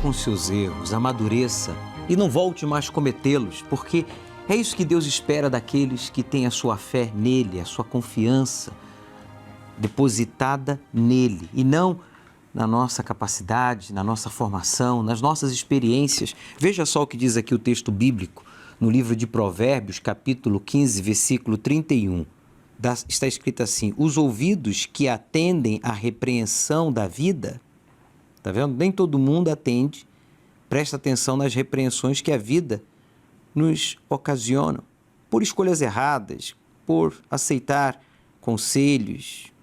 com seus erros, amadureça e não volte mais a cometê-los, porque é isso que Deus espera daqueles que têm a sua fé nele, a sua confiança depositada nele e não na nossa capacidade, na nossa formação, nas nossas experiências. Veja só o que diz aqui o texto bíblico no livro de Provérbios, capítulo 15, versículo 31. Está escrito assim: os ouvidos que atendem à repreensão da vida, está vendo? Nem todo mundo atende, presta atenção nas repreensões que a vida nos ocasiona, por escolhas erradas, por aceitar conselhos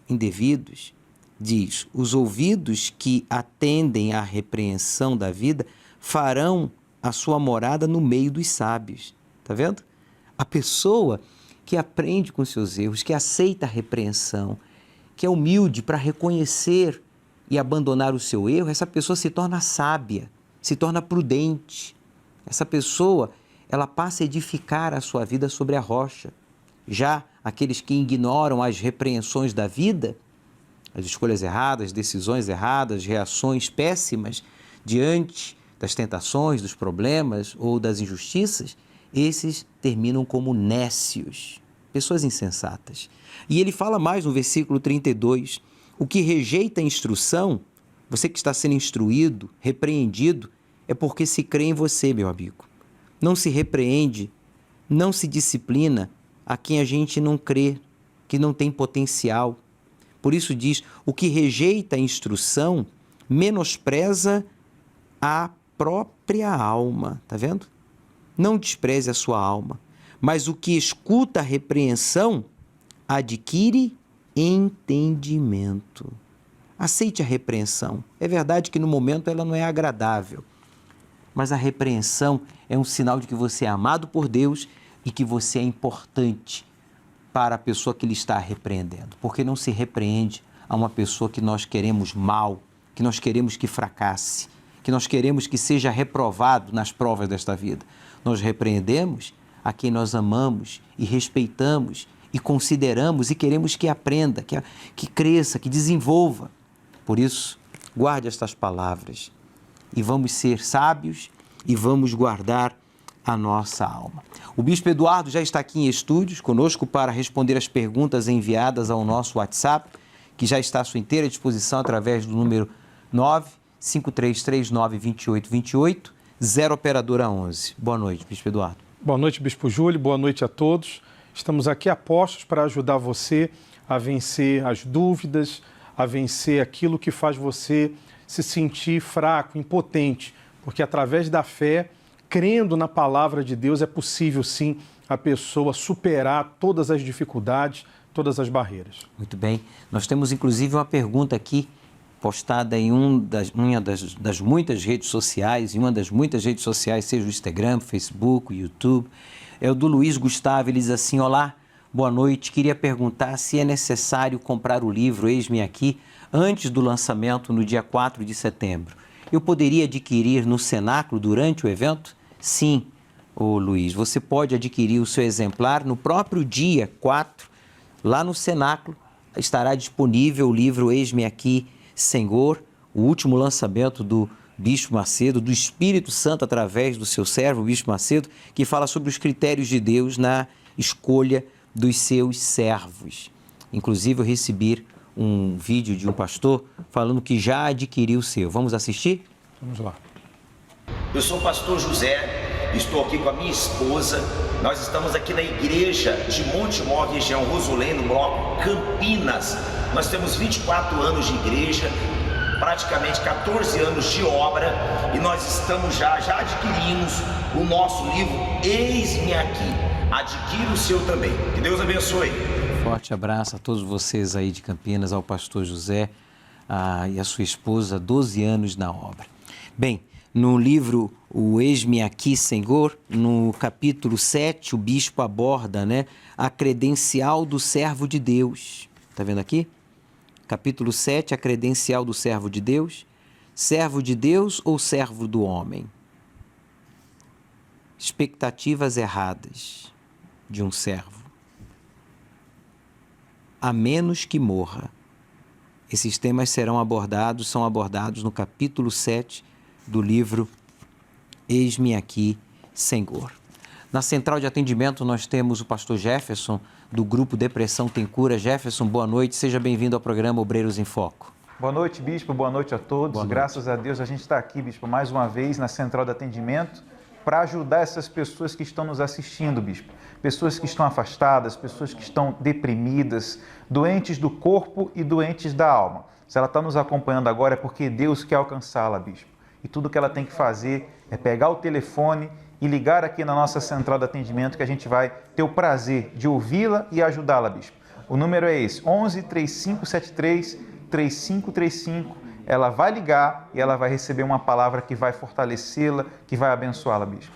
indevidos. Diz, os ouvidos que atendem à repreensão da vida farão a sua morada no meio dos sábios. Está vendo? A pessoa que aprende com seus erros, que aceita a repreensão, que é humilde para reconhecer e abandonar o seu erro, essa pessoa se torna sábia, se torna prudente. Essa pessoa, ela passa a edificar a sua vida sobre a rocha. Já aqueles que ignoram as repreensões da vida, as escolhas erradas, decisões erradas, reações péssimas diante das tentações, dos problemas ou das injustiças, esses terminam como nécios, pessoas insensatas. E ele fala mais no versículo 32, o que rejeita a instrução, você que está sendo instruído, repreendido, é porque se crê em você, meu amigo. Não se repreende, não se disciplina a quem a gente não crê, que não tem potencial. Por isso diz, o que rejeita a instrução menospreza a própria alma, tá vendo? Não despreze a sua alma, mas o que escuta a repreensão adquire entendimento. Aceite a repreensão. É verdade que no momento ela não é agradável, mas a repreensão é um sinal de que você é amado por Deus e que você é importante para a pessoa que lhe está repreendendo. Porque não se repreende a uma pessoa que nós queremos mal, que nós queremos que fracasse, que nós queremos que seja reprovado nas provas desta vida. Nós repreendemos a quem nós amamos e respeitamos e consideramos e queremos que aprenda, que cresça, que desenvolva. Por isso, guarde estas palavras e vamos ser sábios e vamos guardar a nossa alma. O Bispo Eduardo já está aqui em estúdios conosco para responder as perguntas enviadas ao nosso WhatsApp, que já está à sua inteira disposição através do número 953392828, 0 operadora 11. Boa noite, Bispo Eduardo. Boa noite, Bispo Júlio. Boa noite a todos. Estamos aqui a postos para ajudar você a vencer as dúvidas, a vencer aquilo que faz você se sentir fraco, impotente, porque através da fé, crendo na palavra de Deus, é possível sim a pessoa superar todas as dificuldades, todas as barreiras. Muito bem. Nós temos inclusive uma pergunta aqui postada em uma das muitas redes sociais, seja o Instagram, Facebook, o YouTube. É o do Luiz Gustavo, ele diz assim, olá, boa noite, queria perguntar se é necessário comprar o livro Eis-me Aqui antes do lançamento no dia 4 de setembro. Eu poderia adquirir no cenáculo durante o evento? Sim, Luiz, você pode adquirir o seu exemplar no próprio dia 4, lá no cenáculo, estará disponível o livro Eis-me Aqui, Senhor, o último lançamento do Bispo Macedo, do Espírito Santo através do seu servo, o Bispo Macedo, que fala sobre os critérios de Deus na escolha dos seus servos. Inclusive, eu recebi um vídeo de um pastor falando que já adquiriu o seu. Vamos assistir? Vamos lá. Eu sou o pastor José, estou aqui com a minha esposa. Nós estamos aqui na igreja de Montemor, região Rosolém, no bloco Campinas. Nós temos 24 anos de igreja, praticamente 14 anos de obra e nós estamos já adquirimos o nosso livro Eis-me Aqui. Adquira o seu também. Que Deus abençoe. Forte abraço a todos vocês aí de Campinas, ao pastor José e a sua esposa, 12 anos na obra. Bem, no livro o Eis-me Aqui, Senhor, no capítulo 7, o bispo aborda, a credencial do servo de Deus. Está vendo aqui? Capítulo 7, a credencial do servo de Deus. Servo de Deus ou servo do homem? Expectativas erradas de um servo. A menos que morra. Esses temas são abordados no capítulo 7 do livro Eis-me Aqui, Senhor. Na central de atendimento nós temos o pastor Jefferson, do grupo Depressão Tem Cura. Jefferson, boa noite, seja bem-vindo ao programa Obreiros em Foco. Boa noite, bispo, boa noite a todos. Boa noite. Graças a Deus a gente está aqui, bispo, mais uma vez na central de atendimento para ajudar essas pessoas que estão nos assistindo, bispo. Pessoas que estão afastadas, pessoas que estão deprimidas, doentes do corpo e doentes da alma. Se ela está nos acompanhando agora é porque Deus quer alcançá-la, bispo. E tudo que ela tem que fazer é pegar o telefone e ligar aqui na nossa central de atendimento que a gente vai ter o prazer de ouvi-la e ajudá-la, bispo. O número é esse, 11 3573 3535. Ela vai ligar e ela vai receber uma palavra que vai fortalecê-la, que vai abençoá-la, bispo.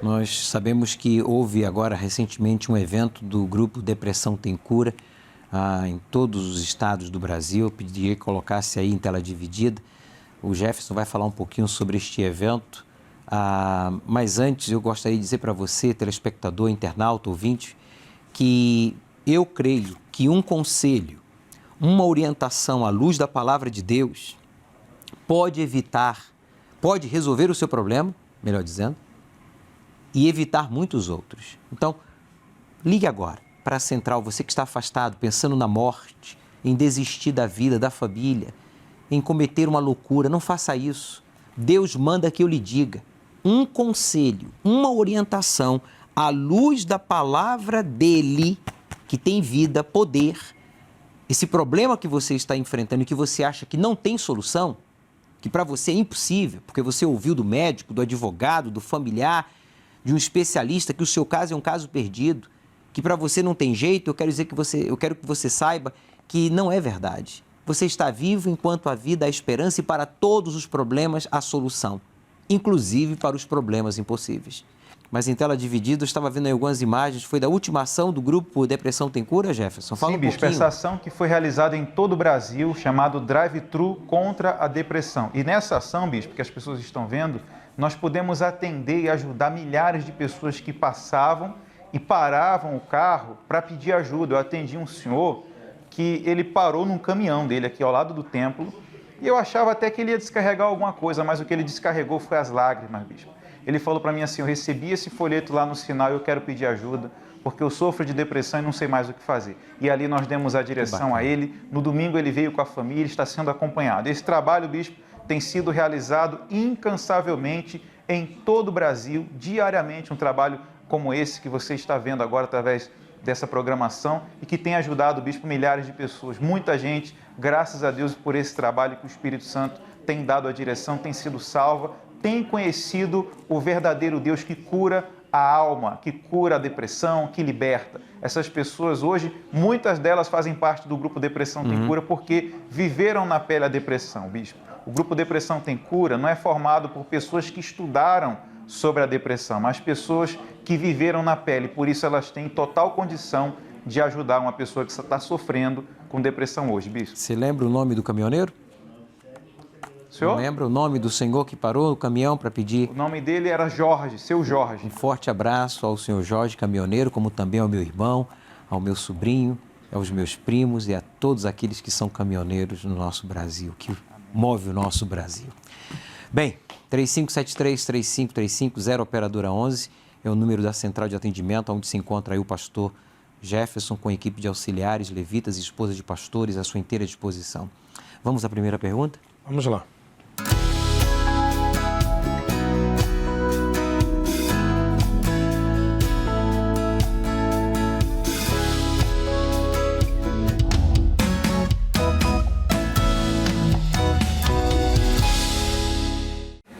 Nós sabemos que houve agora recentemente um evento do grupo Depressão Tem Cura em todos os estados do Brasil. Eu pediria que colocasse aí em tela dividida. O Jefferson vai falar um pouquinho sobre este evento. Mas antes eu gostaria de dizer para você, telespectador, internauta, ouvinte, que eu creio que um conselho, uma orientação à luz da palavra de Deus pode resolver o seu problema, melhor dizendo, e evitar muitos outros. Então, ligue agora para a central, você que está afastado, pensando na morte, em desistir da vida, da família, em cometer uma loucura. Não faça isso. Deus manda que eu lhe diga um conselho, uma orientação à luz da palavra dele, que tem vida, poder. Esse problema que você está enfrentando e que você acha que não tem solução, que para você é impossível, porque você ouviu do médico, do advogado, do familiar, de um especialista, que o seu caso é um caso perdido, que para você não tem jeito, eu quero que você saiba que não é verdade. Você está vivo enquanto há vida, há esperança, e para todos os problemas há solução, inclusive para os problemas impossíveis. Mas em tela dividida, eu estava vendo aí algumas imagens, foi da última ação do grupo Depressão Tem Cura, Jefferson? Fala. Sim, bispo, essa ação que foi realizada em todo o Brasil, chamado Drive-Thru contra a Depressão. E nessa ação, bispo, que as pessoas estão vendo, nós podemos atender e ajudar milhares de pessoas que passavam e paravam o carro para pedir ajuda. Eu atendi um senhor que ele parou num caminhão dele aqui ao lado do templo e eu achava até que ele ia descarregar alguma coisa, mas o que ele descarregou foi as lágrimas, bispo. Ele falou para mim assim: eu recebi esse folheto lá no sinal e eu quero pedir ajuda porque eu sofro de depressão e não sei mais o que fazer. E ali nós demos a direção a ele. No domingo ele veio com a família, está sendo acompanhado. Esse trabalho, bispo, tem sido realizado incansavelmente em todo o Brasil, diariamente, um trabalho como esse que você está vendo agora através dessa programação e que tem ajudado, bispo, milhares de pessoas. Muita gente, graças a Deus por esse trabalho que o Espírito Santo tem dado a direção, tem sido salva, tem conhecido o verdadeiro Deus que cura a alma, que cura a depressão, que liberta. Essas pessoas hoje, muitas delas fazem parte do grupo Depressão Tem Cura porque viveram na pele a depressão, bispo. O grupo Depressão Tem Cura não é formado por pessoas que estudaram sobre a depressão, mas pessoas que viveram na pele. Por isso elas têm total condição de ajudar uma pessoa que está sofrendo com depressão hoje, bispo. Você lembra o nome do caminhoneiro? Senhor? Não lembra o nome do senhor que parou o caminhão para pedir? O nome dele era Jorge, seu Jorge. Um forte abraço ao senhor Jorge, caminhoneiro, como também ao meu irmão, ao meu sobrinho, aos meus primos e a todos aqueles que são caminhoneiros no nosso Brasil, que move o nosso Brasil. Bem, 3573-3535, 0 operadora 11, é o número da central de atendimento, onde se encontra aí o pastor Jefferson com a equipe de auxiliares, levitas e esposas de pastores à sua inteira disposição. Vamos à primeira pergunta? Vamos lá.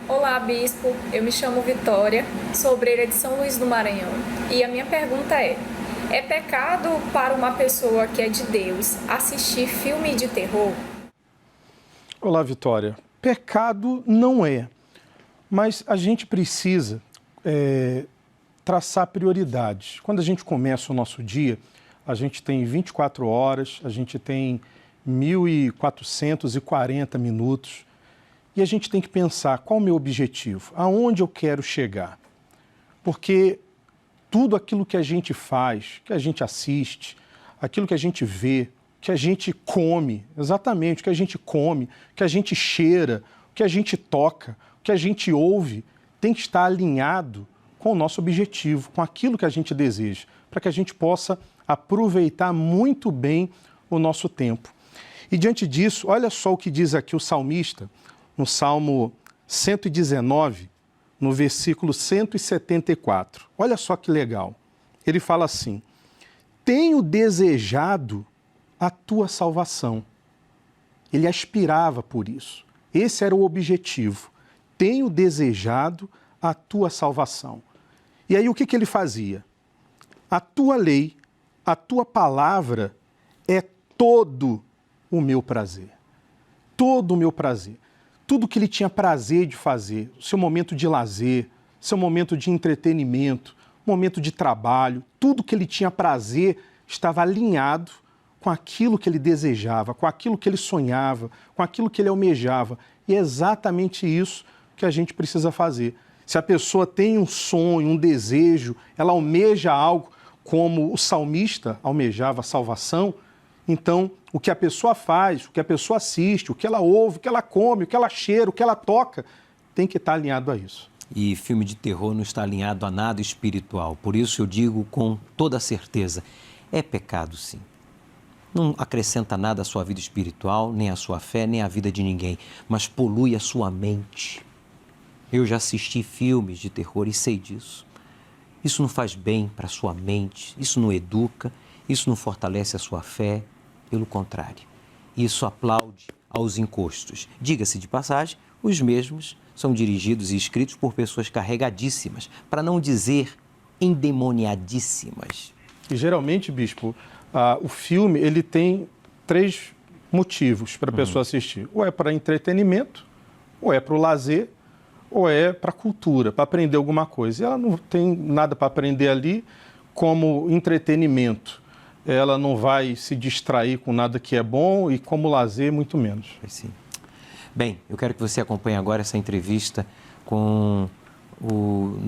Olá, bispo. Eu me chamo Vitória, sou obreira de São Luís do Maranhão. E a minha pergunta é pecado para uma pessoa que é de Deus assistir filme de terror? Olá, Vitória. Pecado não é, mas a gente precisa traçar prioridades. Quando a gente começa o nosso dia, a gente tem 24 horas, a gente tem 1.440 minutos e a gente tem que pensar qual o meu objetivo, aonde eu quero chegar. Porque tudo aquilo que a gente faz, que a gente assiste, aquilo que a gente vê, que a gente come, exatamente, o que a gente come, que a gente cheira, o que a gente toca, o que a gente ouve, tem que estar alinhado com o nosso objetivo, com aquilo que a gente deseja, para que a gente possa aproveitar muito bem o nosso tempo. E diante disso, olha só o que diz aqui o salmista, no Salmo 119, no versículo 174. Olha só que legal. Ele fala assim: tenho desejado a tua salvação. Ele aspirava por isso. Esse era o objetivo. Tenho desejado a tua salvação. E aí o que ele fazia? A tua lei, a tua palavra é todo o meu prazer. Todo o meu prazer. Tudo que ele tinha prazer de fazer, o seu momento de lazer, seu momento de entretenimento, momento de trabalho, tudo que ele tinha prazer estava alinhado com aquilo que ele desejava, com aquilo que ele sonhava, com aquilo que ele almejava. E é exatamente isso que a gente precisa fazer. Se a pessoa tem um sonho, um desejo, ela almeja algo, como o salmista almejava a salvação, então o que a pessoa faz, o que a pessoa assiste, o que ela ouve, o que ela come, o que ela cheira, o que ela toca, tem que estar alinhado a isso. E filme de terror não está alinhado a nada espiritual. Por isso eu digo com toda certeza, é pecado sim. Não acrescenta nada à sua vida espiritual, nem à sua fé, nem à vida de ninguém, mas polui a sua mente. Eu já assisti filmes de terror e sei disso. Isso não faz bem para a sua mente, isso não educa, isso não fortalece a sua fé, pelo contrário. Isso aplaude aos encostos. Diga-se de passagem, os mesmos são dirigidos e escritos por pessoas carregadíssimas, para não dizer endemoniadíssimas. E geralmente, bispo, o filme ele tem 3 motivos para a pessoa assistir. Ou é para entretenimento, ou é para o lazer, ou é para a cultura, para aprender alguma coisa. E ela não tem nada para aprender ali como entretenimento. Ela não vai se distrair com nada que é bom e como lazer, muito menos. Sim. Bem, eu quero que você acompanhe agora essa entrevista no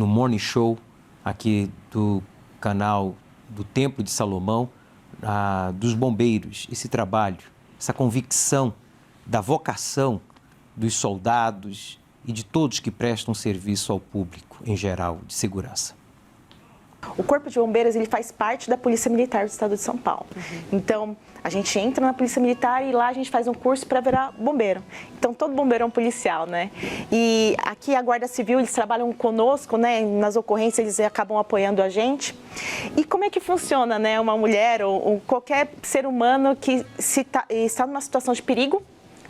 Morning Show aqui do canal do Templo de Salomão, dos bombeiros, esse trabalho, essa convicção da vocação dos soldados e de todos que prestam serviço ao público em geral de segurança. O Corpo de Bombeiros ele faz parte da Polícia Militar do Estado de São Paulo. Então, a gente entra na Polícia Militar e lá a gente faz um curso para virar bombeiro. Então, todo bombeiro é um policial, né? E aqui a Guarda Civil, eles trabalham conosco, né? Nas ocorrências, eles acabam apoiando a gente. E como é que funciona, né? Uma mulher ou qualquer ser humano que está numa situação de perigo,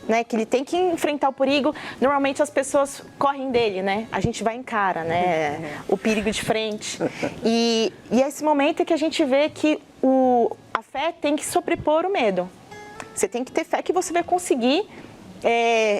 né, que ele tem que enfrentar o perigo, normalmente as pessoas correm dele, né? A gente vai encara, né, o perigo de frente. E é esse momento é que a gente vê que a fé tem que sobrepor o medo. Você tem que ter fé que você vai conseguir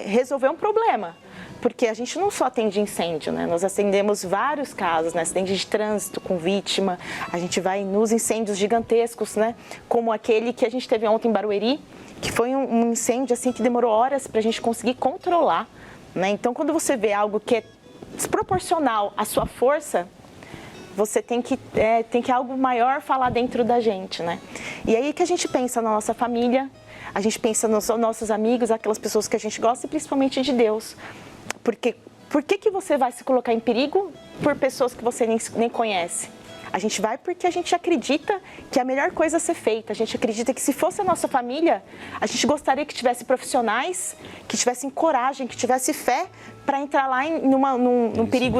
resolver um problema. Porque a gente não só atende incêndio, né? Nós atendemos vários casos, né? Acidente de trânsito com vítima, a gente vai nos incêndios gigantescos, né? Como aquele que a gente teve ontem em Barueri, que foi um incêndio assim que demorou horas para a gente conseguir controlar, né? Então, quando você vê algo que é desproporcional à sua força, você tem que algo maior falar dentro da gente, né? E aí que a gente pensa na nossa família, a gente pensa nos nossos amigos, aquelas pessoas que a gente gosta e principalmente de Deus. Porque por que você vai se colocar em perigo por pessoas que você nem conhece? A gente vai porque a gente acredita que é a melhor coisa a ser feita. A gente acredita que se fosse a nossa família, a gente gostaria que tivesse profissionais, que tivessem coragem, que tivesse fé para entrar lá num perigo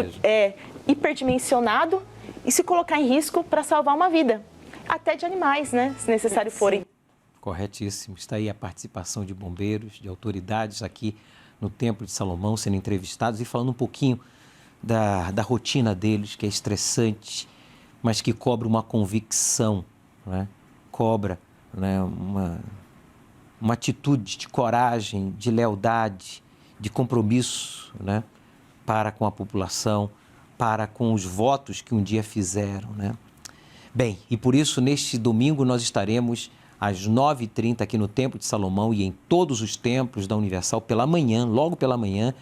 hiperdimensionado e se colocar em risco para salvar uma vida. Até de animais, né? Se necessário forem. Corretíssimo. Está aí a participação de bombeiros, de autoridades aqui no Templo de Salomão, sendo entrevistados e falando um pouquinho da rotina deles, que é estressante, mas que cobra uma convicção, né? Cobra, né? uma atitude de coragem, de lealdade, de compromisso, né? Para com a população, para com os votos que um dia fizeram, né? Bem, e por isso neste domingo nós estaremos às 9h30 aqui no Templo de Salomão e em todos os templos da Universal pela manhã, logo pela manhã,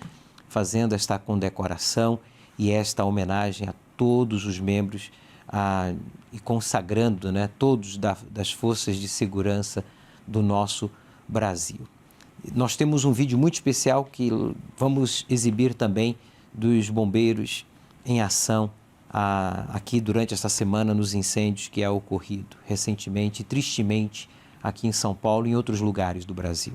fazendo esta condecoração e esta homenagem a todos os membros e consagrando, né, todos das forças de segurança do nosso Brasil. Nós temos um vídeo muito especial que vamos exibir também dos bombeiros em ação aqui durante essa semana nos incêndios que há ocorrido recentemente e tristemente aqui em São Paulo e em outros lugares do Brasil.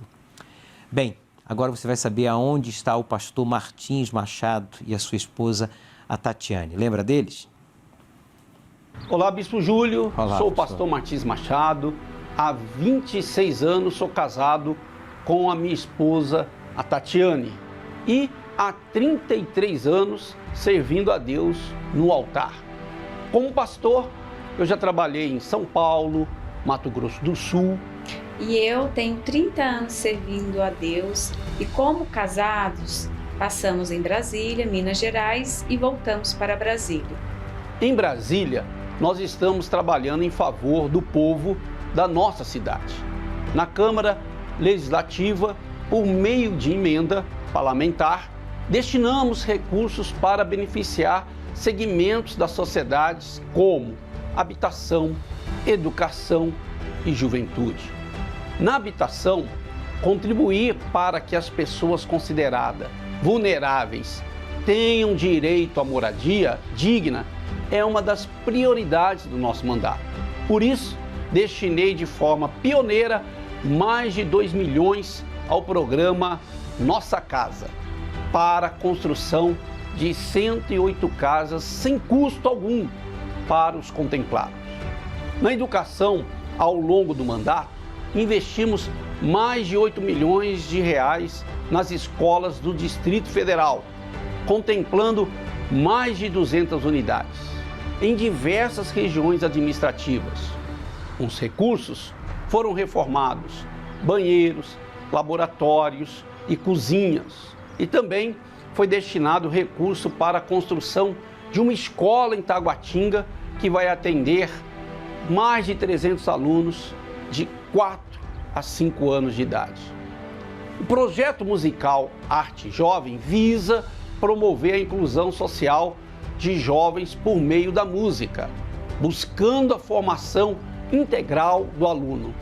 Bem, agora você vai saber aonde está o pastor Martins Machado e a sua esposa, a Tatiane. Lembra deles? Olá, Bispo Júlio. Olá, sou o pastor Martins Machado. Há 26 anos sou casado com a minha esposa, a Tatiane. E há 33 anos servindo a Deus no altar. Como pastor, eu já trabalhei em São Paulo, Mato Grosso do Sul. E eu tenho 30 anos servindo a Deus e como casados, passamos em Brasília, Minas Gerais e voltamos para Brasília. Em Brasília, nós estamos trabalhando em favor do povo da nossa cidade. Na Câmara Legislativa, por meio de emenda parlamentar, destinamos recursos para beneficiar segmentos das sociedades como habitação, educação e juventude. Na habitação, contribuir para que as pessoas consideradas vulneráveis tenham direito à moradia digna é uma das prioridades do nosso mandato. Por isso, destinei de forma pioneira mais de 2 milhões ao programa Nossa Casa, para a construção de 108 casas sem custo algum para os contemplados. Na educação, ao longo do mandato, investimos mais de 8 milhões de reais nas escolas do Distrito Federal, contemplando mais de 200 unidades, em diversas regiões administrativas. Os recursos foram reformados banheiros, laboratórios e cozinhas. E também foi destinado recurso para a construção de uma escola em Taguatinga que vai atender mais de 300 alunos de 4 a 5 anos de idade. O projeto musical Arte Jovem visa promover a inclusão social de jovens por meio da música, buscando a formação integral do aluno.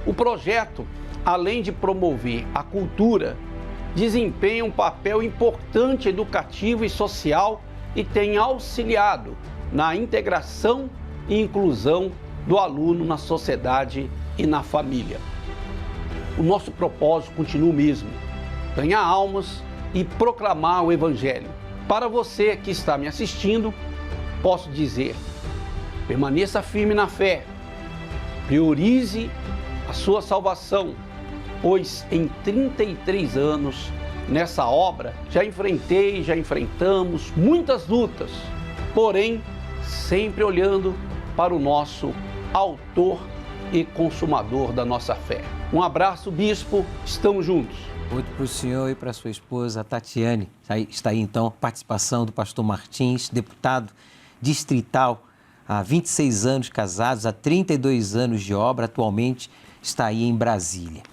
O projeto, além de promover a cultura, desempenha um papel importante educativo e social e tem auxiliado na integração e inclusão do aluno na sociedade e na família. O nosso propósito continua o mesmo: ganhar almas e proclamar o Evangelho. Para você que está me assistindo, posso dizer: permaneça firme na fé, priorize a sua salvação, pois em 33 anos nessa obra já enfrentamos muitas lutas, porém sempre olhando para o nosso autor e consumador da nossa fé. Um abraço, bispo, estamos juntos. Outro para o senhor e para a sua esposa, Tatiane. Está aí então a participação do pastor Martins, deputado distrital, há 26 anos casados, há 32 anos de obra, atualmente está aí em Brasília.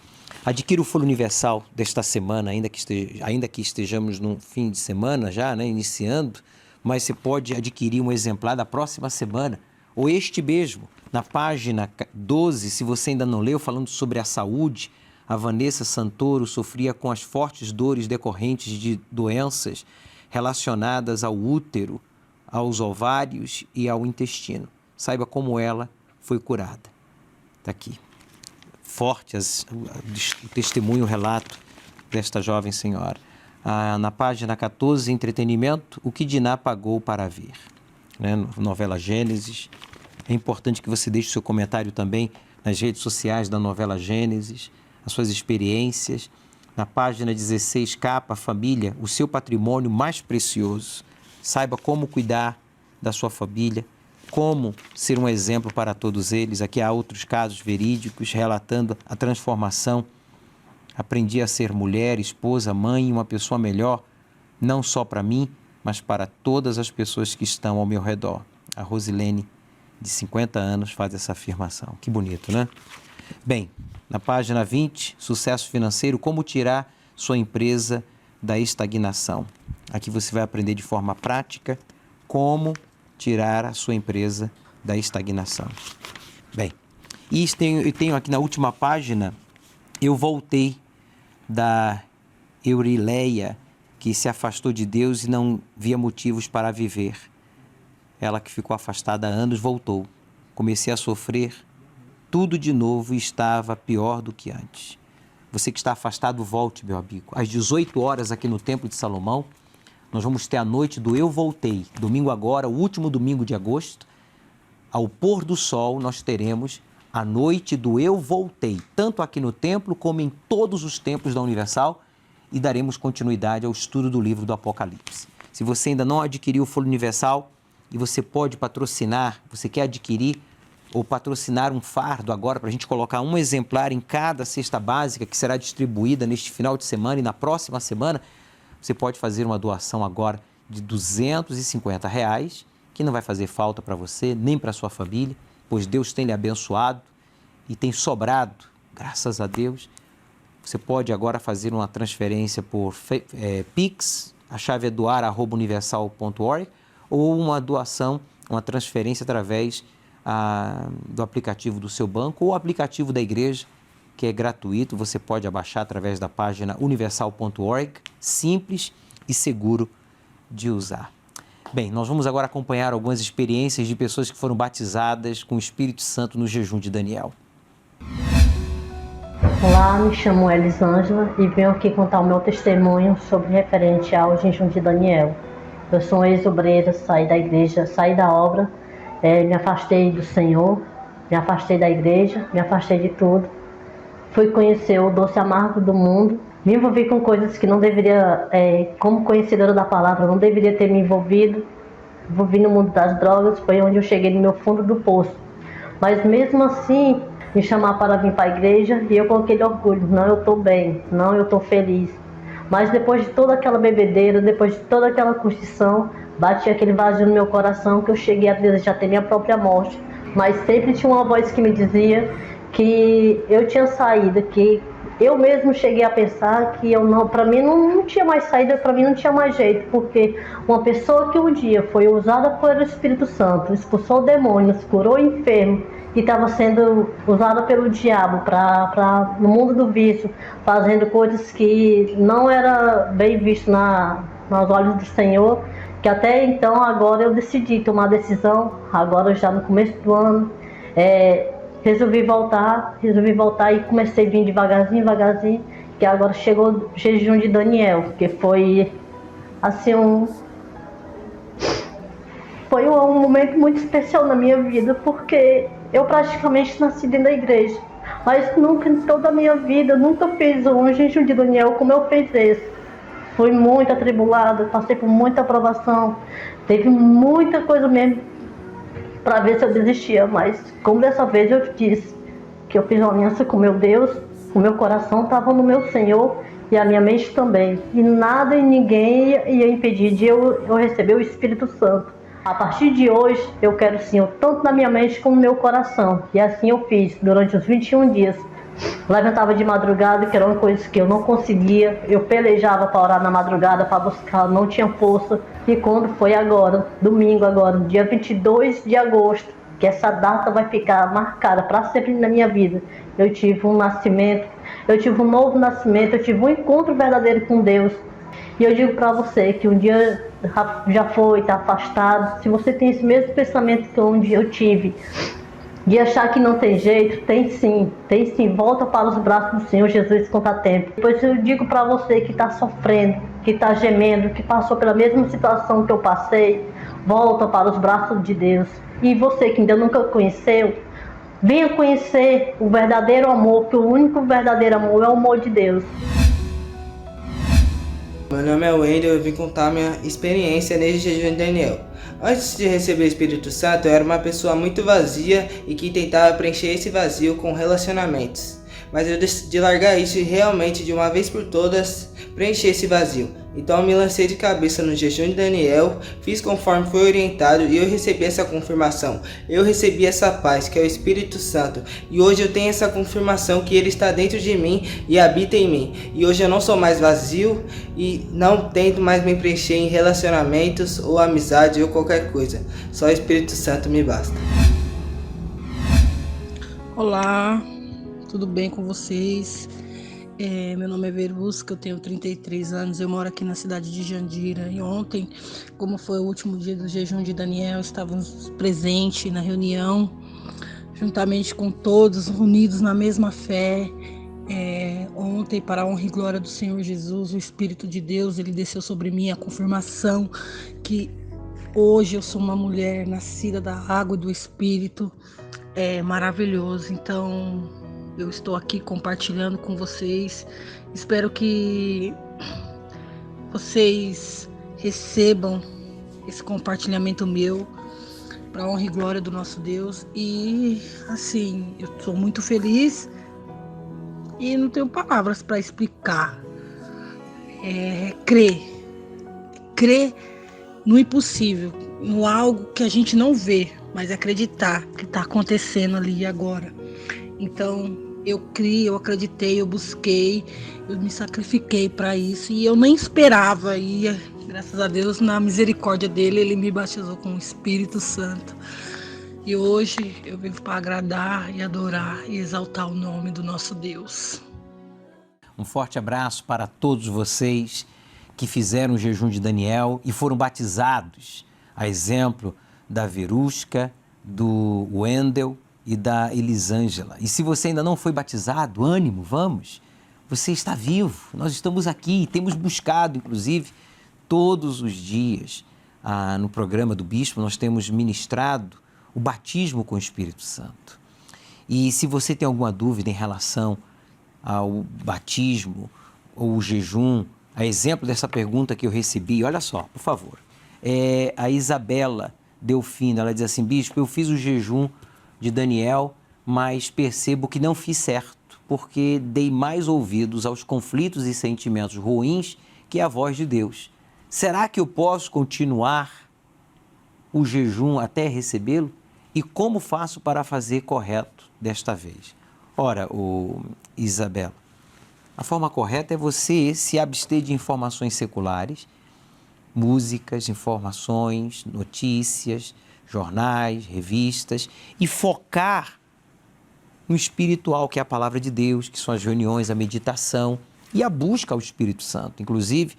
Adquira o Folha Universal desta semana, ainda que estejamos num fim de semana já, né, iniciando, mas você pode adquirir um exemplar da próxima semana, ou este mesmo, na página 12, se você ainda não leu, falando sobre a saúde. A Vanessa Santoro sofria com as fortes dores decorrentes de doenças relacionadas ao útero, aos ovários e ao intestino. Saiba como ela foi curada. Está aqui. Forte o testemunho, o relato desta jovem senhora. Na página 14, entretenimento, o que Diná pagou para ver. Novela Gênesis. É importante que você deixe o seu comentário também nas redes sociais da novela Gênesis, as suas experiências. Na página 16, capa, família, o seu patrimônio mais precioso. Saiba como cuidar da sua família, como ser um exemplo para todos eles. Aqui há outros casos verídicos relatando a transformação. Aprendi a ser mulher, esposa, mãe e uma pessoa melhor, não só para mim, mas para todas as pessoas que estão ao meu redor. A Rosilene, de 50 anos, faz essa afirmação. Que bonito, né? Bem, na página 20, sucesso financeiro, como tirar sua empresa da estagnação. Aqui você vai aprender de forma prática como tirar a sua empresa da estagnação. Bem, e tenho aqui na última página, eu voltei da Eurileia, que se afastou de Deus e não via motivos para viver. Ela que ficou afastada há anos voltou. Comecei a sofrer tudo de novo e estava pior do que antes. Você que está afastado, volte, meu amigo. Às 18 horas aqui no Templo de Salomão, nós vamos ter a noite do Eu Voltei. Domingo agora, o último domingo de agosto, ao pôr do sol, nós teremos a noite do Eu Voltei, tanto aqui no templo como em todos os templos da Universal, e daremos continuidade ao estudo do livro do Apocalipse. Se você ainda não adquiriu o Folha Universal e você pode patrocinar, você quer adquirir ou patrocinar um fardo agora para a gente colocar um exemplar em cada cesta básica que será distribuída neste final de semana e na próxima semana, você pode fazer uma doação agora de R$250, que não vai fazer falta para você nem para sua família, pois Deus tem lhe abençoado e tem sobrado, graças a Deus. Você pode agora fazer uma transferência por Pix, a chave é doar@universal.org, ou uma doação, uma transferência através do aplicativo do seu banco ou o aplicativo da igreja, que é gratuito, você pode abaixar através da página universal.org, simples e seguro de usar. Bem, nós vamos agora acompanhar algumas experiências de pessoas que foram batizadas com o Espírito Santo no jejum de Daniel. Olá, me chamo Elisângela e venho aqui contar o meu testemunho sobre referente ao jejum de Daniel. Eu sou ex-obreira, saí da igreja, saí da obra, me afastei do Senhor, me afastei da igreja, me afastei de tudo. Fui conhecer o doce amargo do mundo, me envolvi com coisas que não deveria, como conhecedora da palavra, não deveria ter me envolvido. Envolvi no mundo das drogas, foi onde eu cheguei no meu fundo do poço. Mas mesmo assim, me chamar para vir para a igreja e eu com aquele orgulho, não, eu estou bem, não, eu estou feliz. Mas depois de toda aquela bebedeira, depois de toda aquela curtição, bati aquele vazio no meu coração que eu cheguei a desejar ter minha própria morte. Mas sempre tinha uma voz que me dizia que eu tinha saída, que eu mesmo cheguei a pensar que eu não, para mim não tinha mais saída, para mim não tinha mais jeito, porque uma pessoa que um dia foi usada pelo Espírito Santo, expulsou demônios, curou o enfermo, e estava sendo usada pelo diabo no mundo do vício, fazendo coisas que não era bem visto nos olhos do Senhor, que até então agora eu decidi tomar a decisão, agora já no começo do ano, resolvi voltar e comecei a vir devagarzinho, que agora chegou o jejum de Daniel, que foi assim foi um momento muito especial na minha vida, porque eu praticamente nasci dentro da igreja, mas nunca em toda a minha vida, nunca fiz um jejum de Daniel como eu fiz esse. Fui muito atribulada, passei por muita provação, teve muita coisa mesmo para ver se eu desistia, mas como dessa vez eu disse que eu fiz uma aliança com meu Deus, o meu coração estava no meu Senhor e a minha mente também, e nada e ninguém ia impedir de eu receber o Espírito Santo. A partir de hoje, eu quero sim, tanto na minha mente como no meu coração. E assim eu fiz durante os 21 dias. Levantava de madrugada, que era uma coisa que eu não conseguia. Eu pelejava para orar na madrugada, para buscar, não tinha força. E quando foi agora, domingo agora, dia 22 de agosto, que essa data vai ficar marcada para sempre na minha vida. Eu tive um nascimento, eu tive um novo nascimento, eu tive um encontro verdadeiro com Deus. E eu digo para você que um dia já foi, está afastado. Se você tem esse mesmo pensamento que um dia eu tive, de achar que não tem jeito, tem sim. Volta para os braços do Senhor Jesus enquanto há tempo. Depois eu digo para você que está sofrendo, que está gemendo, que passou pela mesma situação que eu passei, volta para os braços de Deus. E você que ainda nunca conheceu, venha conhecer o verdadeiro amor, que o único verdadeiro amor é o amor de Deus. Meu nome é Wendel e eu vim contar minha experiência nesse jejum de Daniel. Antes de receber o Espírito Santo, eu era uma pessoa muito vazia e que tentava preencher esse vazio com relacionamentos. Mas eu decidi largar isso e realmente, de uma vez por todas, preencher esse vazio. Então eu me lancei de cabeça no jejum de Daniel, fiz conforme foi orientado e eu recebi essa confirmação. Eu recebi essa paz, que é o Espírito Santo. E hoje eu tenho essa confirmação que ele está dentro de mim e habita em mim. E hoje eu não sou mais vazio e não tento mais me preencher em relacionamentos ou amizade ou qualquer coisa. Só o Espírito Santo me basta. Olá, tudo bem com vocês? Meu nome é Verusca, eu tenho 33 anos, eu moro aqui na cidade de Jandira. E ontem, como foi o último dia do jejum de Daniel, estávamos presentes na reunião, juntamente com todos, unidos na mesma fé. Ontem, para a honra e glória do Senhor Jesus, o Espírito de Deus, ele desceu sobre mim, a confirmação que hoje eu sou uma mulher nascida da água e do Espírito. É maravilhoso. Então, eu estou aqui compartilhando com vocês. Espero que vocês recebam esse compartilhamento meu para a honra e glória do nosso Deus. E assim, eu sou muito feliz e não tenho palavras para explicar. Crer no impossível, no algo que a gente não vê, mas acreditar que está acontecendo ali agora. Então, eu criei, eu acreditei, eu busquei, eu me sacrifiquei para isso e eu nem esperava. E graças a Deus, na misericórdia dele, ele me batizou com o Espírito Santo. E hoje eu venho para agradar e adorar e exaltar o nome do nosso Deus. Um forte abraço para todos vocês que fizeram o jejum de Daniel e foram batizados, a exemplo da Verusca, do Wendel e da Elisângela. E se você ainda não foi batizado, ânimo, vamos. Você está vivo, nós estamos aqui, temos buscado, inclusive, todos os dias no programa do Bispo, nós temos ministrado o batismo com o Espírito Santo. E se você tem alguma dúvida em relação ao batismo ou o jejum, a exemplo dessa pergunta que eu recebi, olha só, por favor, a Isabela Delfino, ela diz assim: Bispo, eu fiz o jejum de Daniel, mas percebo que não fiz certo, porque dei mais ouvidos aos conflitos e sentimentos ruins que a voz de Deus. Será que eu posso continuar o jejum até recebê-lo? E como faço para fazer correto desta vez? Ora, Isabela, a forma correta é você se abster de informações seculares, músicas, informações, notícias, jornais, revistas, e focar no espiritual, que é a palavra de Deus, que são as reuniões, a meditação e a busca ao Espírito Santo. Inclusive,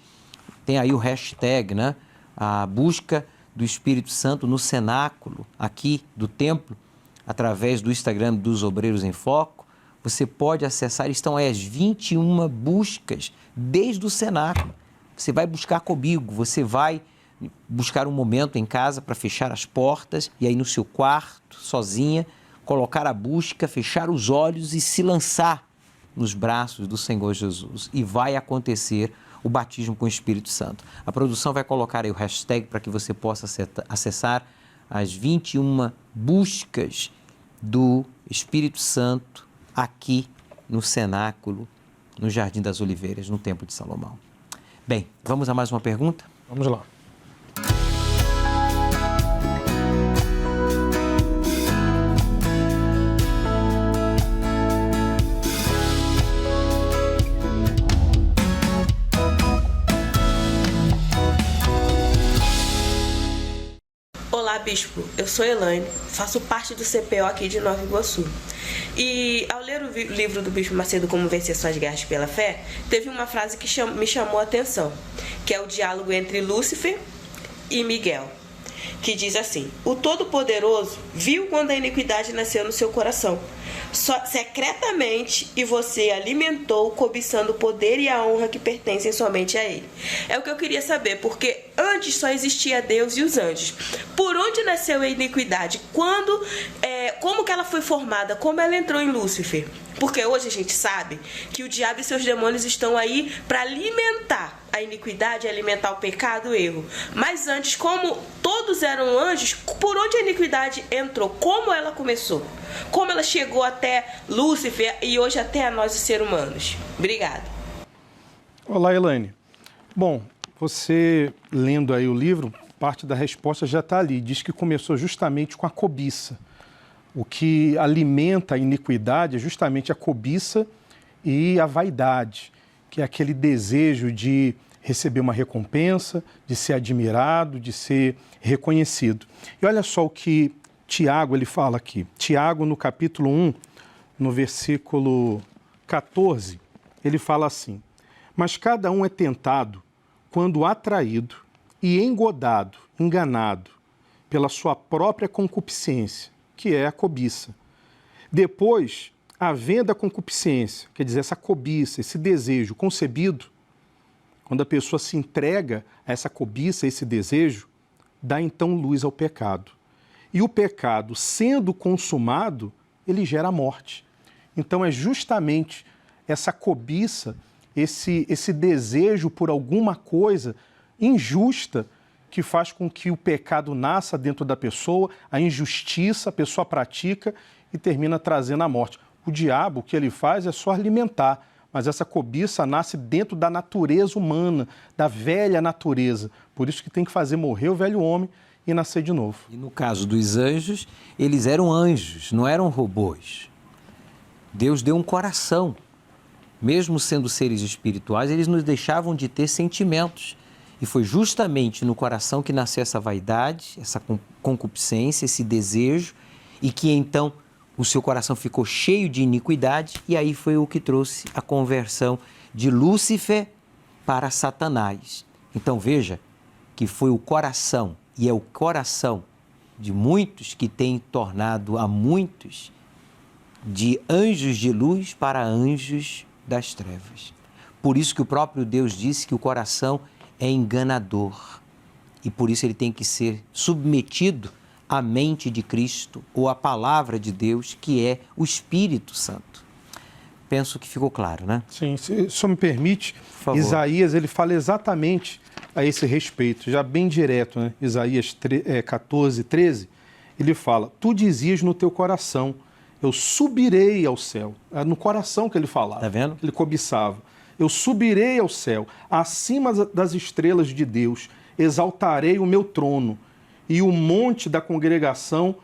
tem aí o hashtag, né? A busca do Espírito Santo no cenáculo aqui do templo, através do Instagram dos Obreiros em Foco. Você pode acessar, estão aí as 21 buscas desde o cenáculo. Você vai buscar comigo, você vai buscar um momento em casa para fechar as portas e aí no seu quarto, sozinha, colocar a busca, fechar os olhos e se lançar nos braços do Senhor Jesus. E vai acontecer o batismo com o Espírito Santo. A produção vai colocar aí o hashtag para que você possa acessar as 21 buscas do Espírito Santo aqui no cenáculo, no Jardim das Oliveiras, no Templo de Salomão. Bem, vamos a mais uma pergunta? Vamos lá. Olá, Bispo. Eu sou Elaine, faço parte do CPO aqui de Nova Iguaçu. E ao ler o livro do Bispo Macedo, Como Vencer Suas Guerras pela Fé, teve uma frase que me chamou a atenção, que é o diálogo entre Lúcifer e Miguel, que diz assim: o Todo-Poderoso viu quando a iniquidade nasceu no seu coração, secretamente, e você alimentou, cobiçando o poder e a honra que pertencem somente a ele. É o que eu queria saber, porque antes só existia Deus e os anjos. Por onde nasceu a iniquidade? Como que ela foi formada? Como ela entrou em Lúcifer? Porque hoje a gente sabe que o diabo e seus demônios estão aí para alimentar a iniquidade, alimentar o pecado, o erro. Mas antes, como todos eram anjos, por onde a iniquidade entrou? Como ela começou? Como ela chegou até Lúcifer e hoje até a nós, os seres humanos? Obrigada. Olá, Elaine. Bom, você lendo aí o livro, parte da resposta já está ali. Diz que começou justamente com a cobiça. O que alimenta a iniquidade é justamente a cobiça e a vaidade, que é aquele desejo de receber uma recompensa, de ser admirado, de ser reconhecido. E olha só o que Tiago ele fala aqui. Tiago, no capítulo 1, no versículo 14, ele fala assim: mas cada um é tentado quando atraído e enganado pela sua própria concupiscência, que é a cobiça. Depois, havendo a concupiscência, quer dizer, essa cobiça, esse desejo concebido, quando a pessoa se entrega a essa cobiça, a esse desejo, dá então luz ao pecado. E o pecado, sendo consumado, ele gera morte. Então é justamente essa cobiça, esse desejo por alguma coisa injusta que faz com que o pecado nasça dentro da pessoa, a injustiça a pessoa pratica e termina trazendo a morte. O diabo, o que ele faz é só alimentar, mas essa cobiça nasce dentro da natureza humana, da velha natureza. Por isso que tem que fazer morrer o velho homem e nascer de novo. E no caso dos anjos, eles eram anjos, não eram robôs. Deus deu um coração. Mesmo sendo seres espirituais, eles nos deixavam de ter sentimentos. E foi justamente no coração que nasceu essa vaidade, essa concupiscência, esse desejo, e que então o seu coração ficou cheio de iniquidade, e aí foi o que trouxe a conversão de Lúcifer para Satanás. Então veja que foi o coração, e é o coração de muitos que tem tornado a muitos de anjos de luz para anjos das trevas. Por isso que o próprio Deus disse que o coração é enganador, e por isso ele tem que ser submetido à mente de Cristo, ou à palavra de Deus, que é o Espírito Santo. Penso que ficou claro, né? Sim, se só me permite, Isaías, ele fala exatamente a esse respeito, já bem direto, né? Isaías 14, 13, ele fala: tu dizias no teu coração, eu subirei ao céu. É no coração que ele falava. Tá vendo? Ele cobiçava. Eu subirei ao céu, acima das estrelas de Deus, exaltarei o meu trono, e o monte da congregação,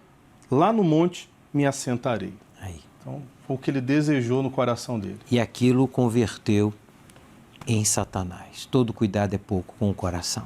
lá no monte, me assentarei. Aí. Então, foi o que ele desejou no coração dele. E aquilo converteu em Satanás. Todo cuidado é pouco com o coração.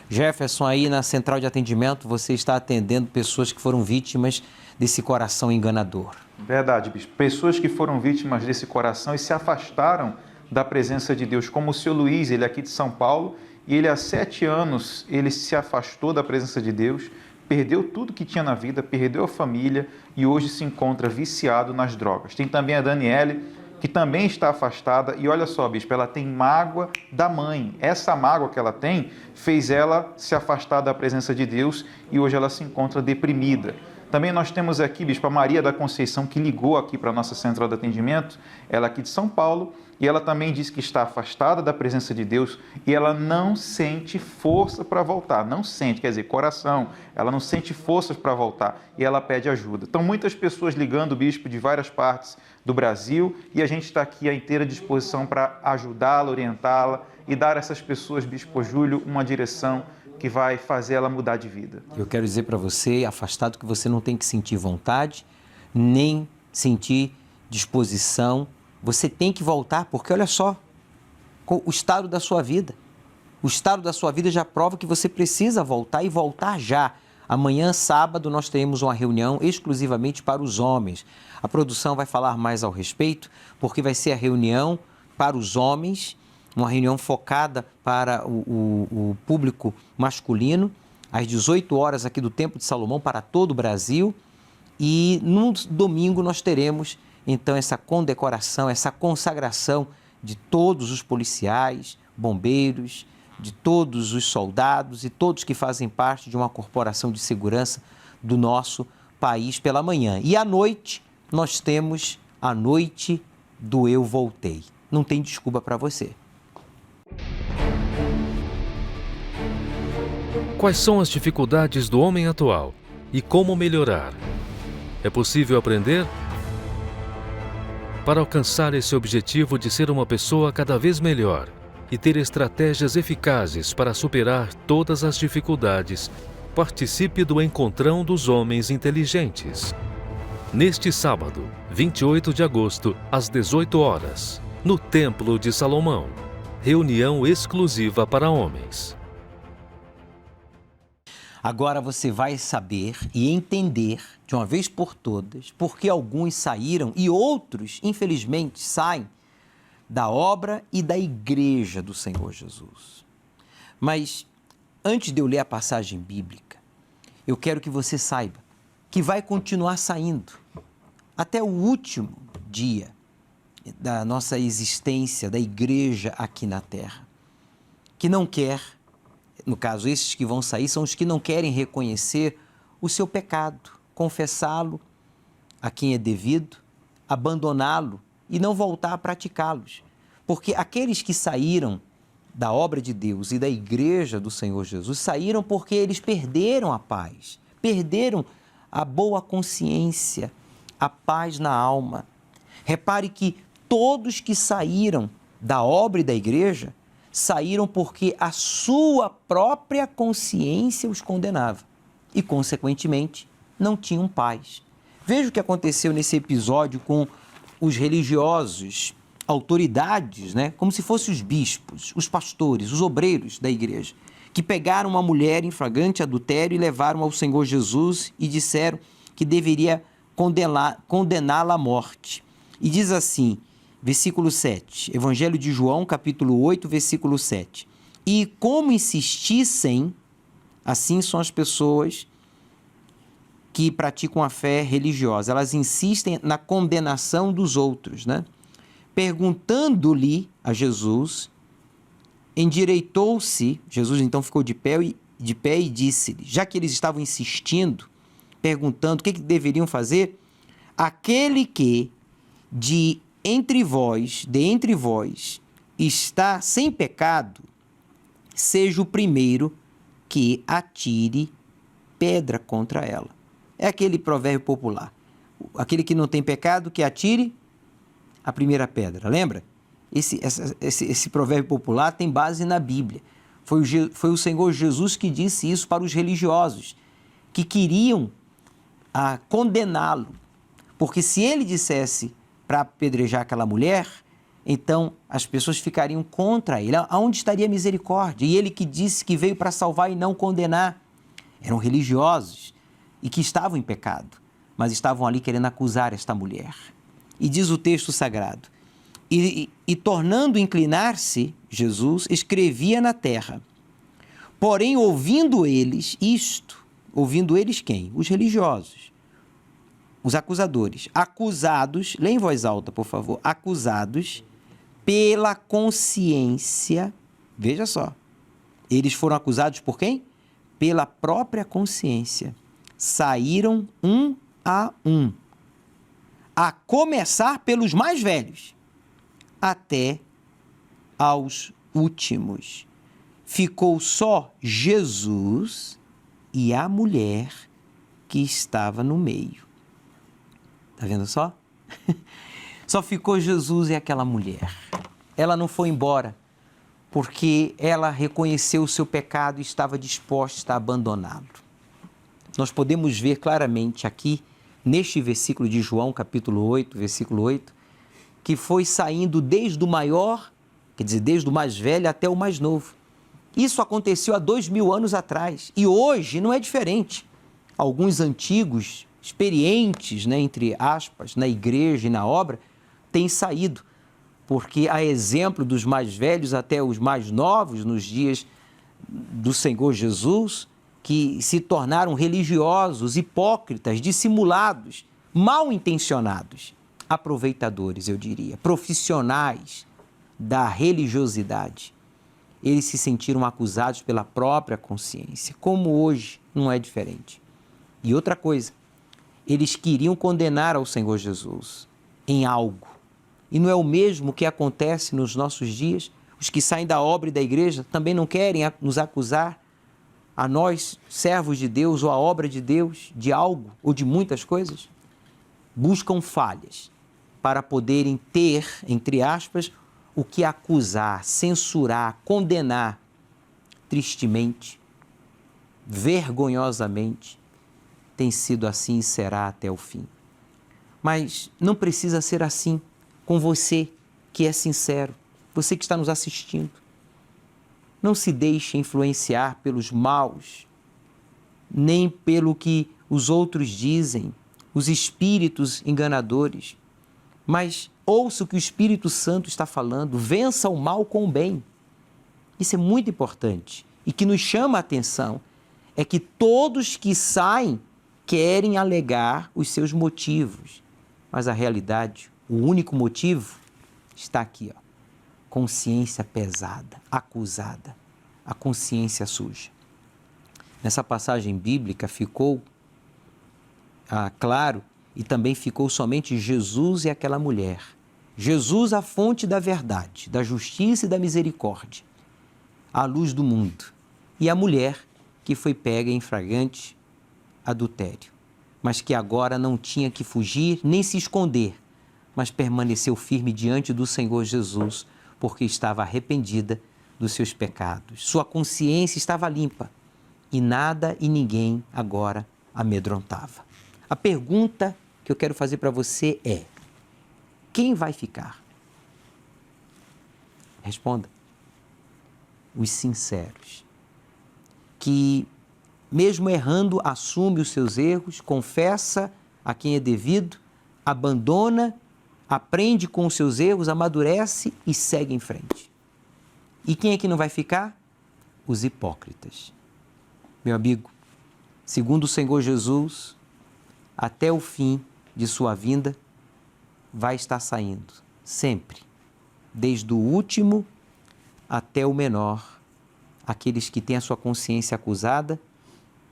Jefferson, aí na central de atendimento, você está atendendo pessoas que foram vítimas desse coração enganador. Verdade, bispo. Pessoas que foram vítimas desse coração e se afastaram da presença de Deus, como o seu Luiz, ele é aqui de São Paulo, e ele há 7 anos, ele se afastou da presença de Deus, perdeu tudo que tinha na vida, perdeu a família e hoje se encontra viciado nas drogas. Tem também a Daniele, que também está afastada, e olha só, bispo, ela tem mágoa da mãe. Essa mágoa que ela tem fez ela se afastar da presença de Deus e hoje ela se encontra deprimida. Também nós temos aqui, bispo, a Maria da Conceição, que ligou aqui para a nossa central de atendimento, ela aqui de São Paulo, e ela também diz que está afastada da presença de Deus e ela não sente força para voltar. Não sente, quer dizer, coração, ela não sente forças para voltar e ela pede ajuda. Então, muitas pessoas ligando, bispo, de várias partes do Brasil, e a gente está aqui à inteira disposição para ajudá-la, orientá-la e dar a essas pessoas, bispo Júlio, uma direção que vai fazer ela mudar de vida. Eu quero dizer para você, afastado, que você não tem que sentir vontade, nem sentir disposição. Você tem que voltar, porque olha só, o estado da sua vida. O estado da sua vida já prova que você precisa voltar e voltar já. Amanhã, sábado, nós teremos uma reunião exclusivamente para os homens. A produção vai falar mais ao respeito, porque vai ser a reunião para os homens, uma reunião focada para o público masculino, às 18 horas aqui do Templo de Salomão, para todo o Brasil. E no domingo nós teremos, então, essa condecoração, essa consagração de todos os policiais, bombeiros, de todos os soldados e todos que fazem parte de uma corporação de segurança do nosso país pela manhã. E à noite, nós temos a noite do Eu Voltei. Não tem desculpa para você. Quais são as dificuldades do homem atual e como melhorar? É possível aprender? Para alcançar esse objetivo de ser uma pessoa cada vez melhor e ter estratégias eficazes para superar todas as dificuldades, participe do Encontrão dos Homens Inteligentes. Neste sábado, 28 de agosto, às 18 horas, no Templo de Salomão. Reunião exclusiva para homens. Agora você vai saber e entender, de uma vez por todas, porque alguns saíram e outros, infelizmente, saem da obra e da igreja do Senhor Jesus. Mas, antes de eu ler a passagem bíblica, eu quero que você saiba que vai continuar saindo até o último dia da nossa existência, da igreja aqui na terra, que não quer, no caso, esses que vão sair são os que não querem reconhecer o seu pecado, confessá-lo a quem é devido, abandoná-lo e não voltar a praticá-los. Porque aqueles que saíram da obra de Deus e da igreja do Senhor Jesus saíram porque eles perderam a paz, perderam a boa consciência, a paz na alma. Repare que todos que saíram da obra e da igreja saíram porque a sua própria consciência os condenava e, consequentemente, não tinham paz. Veja o que aconteceu nesse episódio com os religiosos, autoridades, né? Como se fossem os bispos, os pastores, os obreiros da igreja, que pegaram uma mulher em flagrante adultério e levaram ao Senhor Jesus e disseram que deveria condená-la à morte. E diz assim, versículo 7, Evangelho de João, capítulo 8, versículo 7. E como insistissem, assim são as pessoas que praticam a fé religiosa, elas insistem na condenação dos outros, né? Perguntando-lhe a Jesus, endireitou-se, Jesus então ficou de pé e disse-lhe, já que eles estavam insistindo, perguntando o que deveriam fazer, aquele que de entre vós está sem pecado, seja o primeiro que atire pedra contra ela. É aquele provérbio popular. Aquele que não tem pecado, que atire a primeira pedra. Lembra? Esse provérbio popular tem base na Bíblia. Foi o Senhor Jesus que disse isso para os religiosos, que queriam condená-lo. Porque se ele dissesse para apedrejar aquela mulher, então as pessoas ficariam contra ele. Aonde estaria a misericórdia? E ele que disse que veio para salvar e não condenar. Eram religiosos e que estavam em pecado, mas estavam ali querendo acusar esta mulher. E diz o texto sagrado, e tornando inclinar-se, Jesus escrevia na terra. Porém, ouvindo eles quem? Os religiosos, os acusadores. Acusados, leia em voz alta, por favor, acusados pela consciência, veja só, eles foram acusados por quem? Pela própria consciência. Saíram um, a começar pelos mais velhos, até aos últimos. Ficou só Jesus e a mulher que estava no meio. Tá vendo só? Só ficou Jesus e aquela mulher. Ela não foi embora, porque ela reconheceu o seu pecado e estava disposta a abandoná-lo. Nós podemos ver claramente aqui, neste versículo de João, capítulo 8, versículo 8, que foi saindo desde o maior, quer dizer, desde o mais velho até o mais novo. Isso aconteceu há 2000 anos atrás e hoje não é diferente. Alguns antigos, experientes, né, entre aspas, na igreja e na obra, têm saído, porque a exemplo dos mais velhos até os mais novos, nos dias do Senhor Jesus, que se tornaram religiosos, hipócritas, dissimulados, mal intencionados, aproveitadores, eu diria, profissionais da religiosidade. Eles se sentiram acusados pela própria consciência, como hoje não é diferente. E outra coisa, eles queriam condenar ao Senhor Jesus em algo. E não é o mesmo que acontece nos nossos dias? Os que saem da obra e da igreja também não querem nos acusar, a nós, servos de Deus, ou a obra de Deus, de algo ou de muitas coisas? Buscam falhas para poderem ter, entre aspas, o que acusar, censurar, condenar. Tristemente, vergonhosamente, tem sido assim e será até o fim. Mas não precisa ser assim com você que é sincero, você que está nos assistindo. Não se deixe influenciar pelos maus, nem pelo que os outros dizem, os espíritos enganadores, mas Ouça o que o Espírito Santo está falando. Vença o mal com o bem. Isso é muito importante. E que nos chama a atenção é que todos que saem querem alegar os seus motivos. Mas a realidade, o único motivo está aqui, ó. Consciência pesada, acusada, a consciência suja. Nessa passagem bíblica ficou claro, e também ficou somente Jesus e aquela mulher. Jesus, a fonte da verdade, da justiça e da misericórdia, a luz do mundo. E a mulher que foi pega em flagrante adultério, mas que agora não tinha que fugir nem se esconder, mas permaneceu firme diante do Senhor Jesus, porque estava arrependida dos seus pecados. Sua consciência estava limpa e nada e ninguém agora amedrontava. A pergunta que eu quero fazer para você é: quem vai ficar? Responda. Os sinceros, que mesmo errando, assume os seus erros, confessa a quem é devido, abandona, aprende com os seus erros, amadurece e segue em frente. E quem é que não vai ficar? Os hipócritas. Meu amigo, segundo o Senhor Jesus, até o fim de sua vinda, vai estar saindo, sempre, desde o último até o menor, aqueles que têm a sua consciência acusada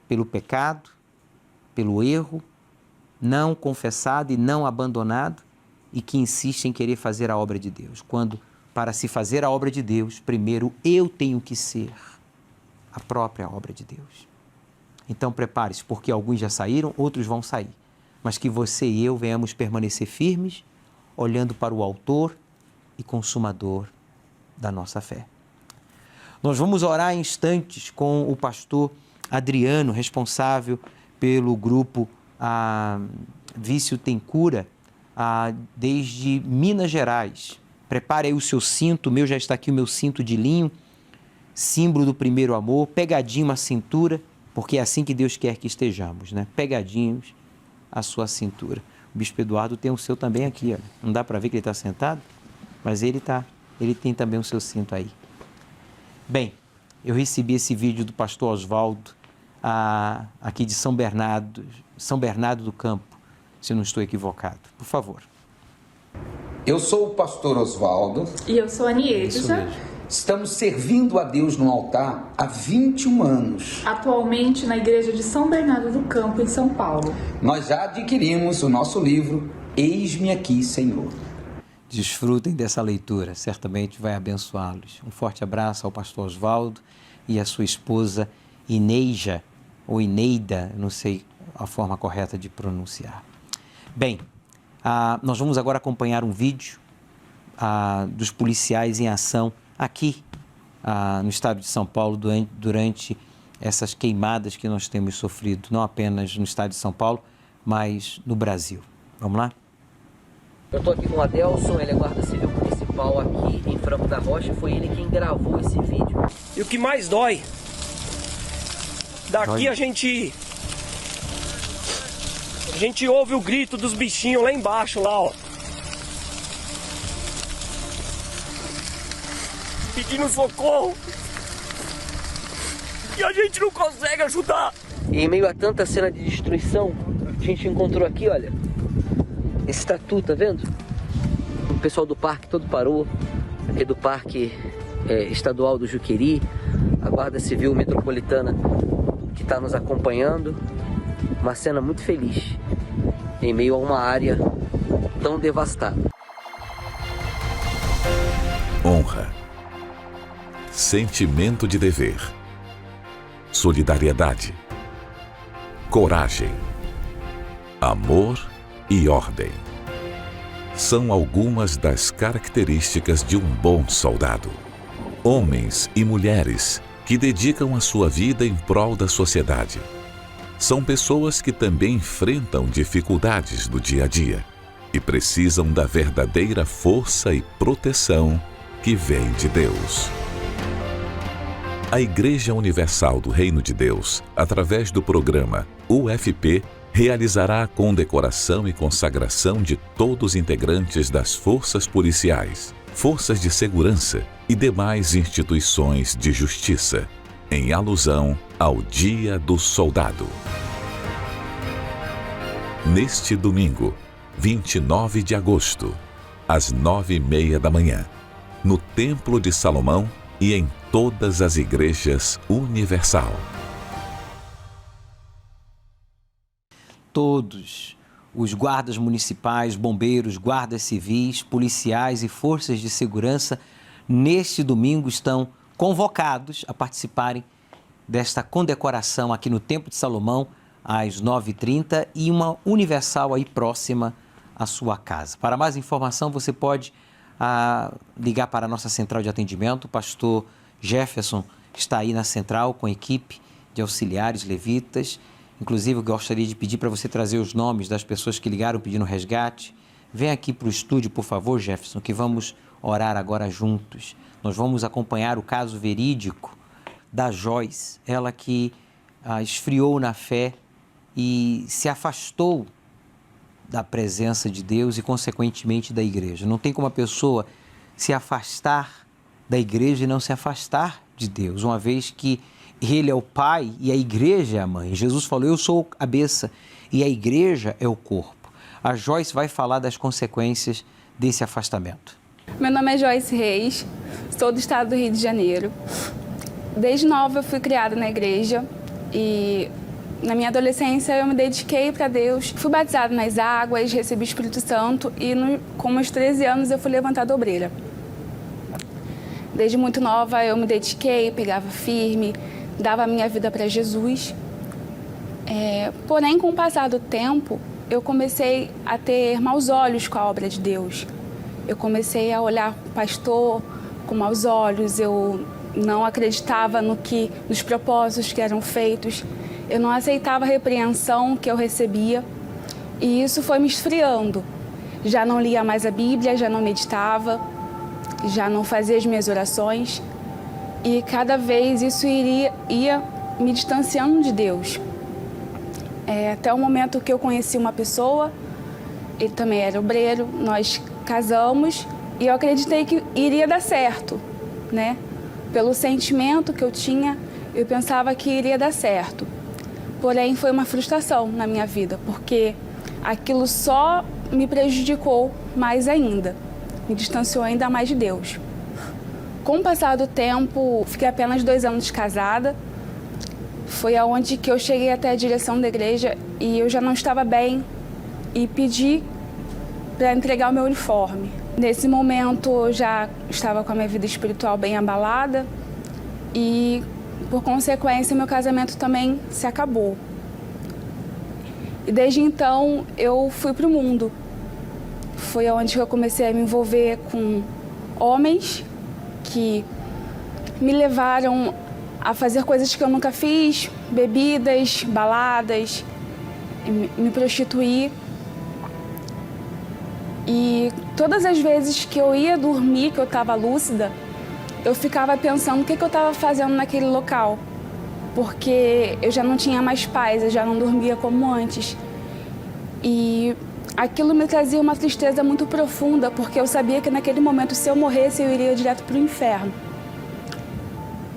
pelo pecado, pelo erro, não confessado e não abandonado, e que insistem em querer fazer a obra de Deus. Quando, para se fazer a obra de Deus, primeiro eu tenho que ser a própria obra de Deus. Então prepare-se, porque alguns já saíram, outros vão sair. Mas que você e eu venhamos permanecer firmes, olhando para o autor e consumador da nossa fé. Nós vamos orar em instantes com o pastor Adriano, responsável pelo grupo Vício Tem Cura, desde Minas Gerais. Prepare aí o seu cinto, o meu já está aqui, o meu cinto de linho, símbolo do primeiro amor, pegadinho na cintura, porque é assim que Deus quer que estejamos, né? Pegadinhos à sua cintura. O Bispo Eduardo tem o seu também aqui, olha. Não dá para ver que ele está sentado, mas ele tem também o seu cinto aí. Bem, eu recebi esse vídeo do pastor Oswaldo, aqui de São Bernardo do Campo, se eu não estou equivocado. Por favor. Eu sou o pastor Oswaldo. E eu sou a Niedja. Estamos servindo a Deus no altar há 21 anos. Atualmente na igreja de São Bernardo do Campo, em São Paulo. Nós já adquirimos o nosso livro, Eis-me Aqui, Senhor. Desfrutem dessa leitura, certamente vai abençoá-los. Um forte abraço ao pastor Oswaldo e à sua esposa Ineija, ou Ineida, não sei a forma correta de pronunciar. Bem, nós vamos agora acompanhar um vídeo dos policiais em ação aqui no estado de São Paulo durante essas queimadas que nós temos sofrido, não apenas no estado de São Paulo, mas no Brasil. Vamos lá? Eu estou aqui com o Adelson, ele é guarda civil municipal aqui em Franco da Rocha, foi ele quem gravou esse vídeo. E o que mais dói, daqui a gente ouve o grito dos bichinhos lá embaixo, lá, ó. Pedindo socorro. E a gente não consegue ajudar. E em meio a tanta cena de destruição, a gente encontrou aqui, olha, esse tatu, tá vendo? O pessoal do parque todo parou, aqui do Parque Estadual do Juqueri, a Guarda Civil Metropolitana que está nos acompanhando. Uma cena muito feliz, em meio a uma área tão devastada. Honra, sentimento de dever, solidariedade, coragem, amor e ordem. São algumas das características de um bom soldado. Homens e mulheres que dedicam a sua vida em prol da sociedade. São pessoas que também enfrentam dificuldades do dia a dia e precisam da verdadeira força e proteção que vem de Deus. A Igreja Universal do Reino de Deus, através do programa UFP, realizará a condecoração e consagração de todos os integrantes das forças policiais, forças de segurança e demais instituições de justiça, em alusão ao Dia do Soldado. Neste domingo, 29 de agosto, às 9h30 da manhã, no Templo de Salomão e em todas as igrejas universal. Todos os guardas municipais, bombeiros, guardas civis, policiais e forças de segurança, neste domingo estão convocados a participarem desta condecoração aqui no Templo de Salomão, às 9h30, e uma universal aí próxima à sua casa. Para mais informação, você pode ligar para a nossa central de atendimento. O pastor Jefferson está aí na central com a equipe de auxiliares levitas. Inclusive, eu gostaria de pedir para você trazer os nomes das pessoas que ligaram pedindo resgate. Vem aqui para o estúdio, por favor, Jefferson, que vamos orar agora juntos. Nós vamos acompanhar o caso verídico da Joyce, ela que esfriou na fé e se afastou da presença de Deus e, consequentemente, da igreja. Não tem como a pessoa se afastar da igreja e não se afastar de Deus, uma vez que Ele é o Pai e a igreja é a mãe. Jesus falou, eu sou a cabeça e a igreja é o corpo. A Joyce vai falar das consequências desse afastamento. Meu nome é Joyce Reis, sou do estado do Rio de Janeiro. Desde nova eu fui criada na igreja e na minha adolescência eu me dediquei para Deus. Fui batizada nas águas, recebi o Espírito Santo e com meus 13 anos eu fui levantada obreira. Desde muito nova eu me dediquei, pegava firme, dava a minha vida para Jesus. Porém, com o passar do tempo, eu comecei a ter maus olhos com a obra de Deus. Eu comecei a olhar o pastor com maus olhos, eu não acreditava nos propósitos que eram feitos, eu não aceitava a repreensão que eu recebia e isso foi me esfriando. Já não lia mais a Bíblia, já não meditava, já não fazia as minhas orações. E cada vez isso ia me distanciando de Deus. Até o momento que eu conheci uma pessoa, ele também era obreiro, nós casamos e eu acreditei que iria dar certo, né? Pelo sentimento que eu tinha, eu pensava que iria dar certo. Porém, foi uma frustração na minha vida, porque aquilo só me prejudicou mais ainda, me distanciou ainda mais de Deus. Com o passar do tempo, fiquei apenas 2 anos casada. Foi aonde que eu cheguei até a direção da igreja e eu já não estava bem e pedi para entregar o meu uniforme. Nesse momento, eu já estava com a minha vida espiritual bem abalada e, por consequência, meu casamento também se acabou. E desde então, eu fui para o mundo. Foi onde eu comecei a me envolver com homens que me levaram a fazer coisas que eu nunca fiz, bebidas, baladas, me prostituir. E todas as vezes que eu ia dormir, que eu estava lúcida, eu ficava pensando o que eu estava fazendo naquele local. Porque eu já não tinha mais paz, eu já não dormia como antes. E aquilo me trazia uma tristeza muito profunda, porque eu sabia que naquele momento, se eu morresse, eu iria direto para o inferno.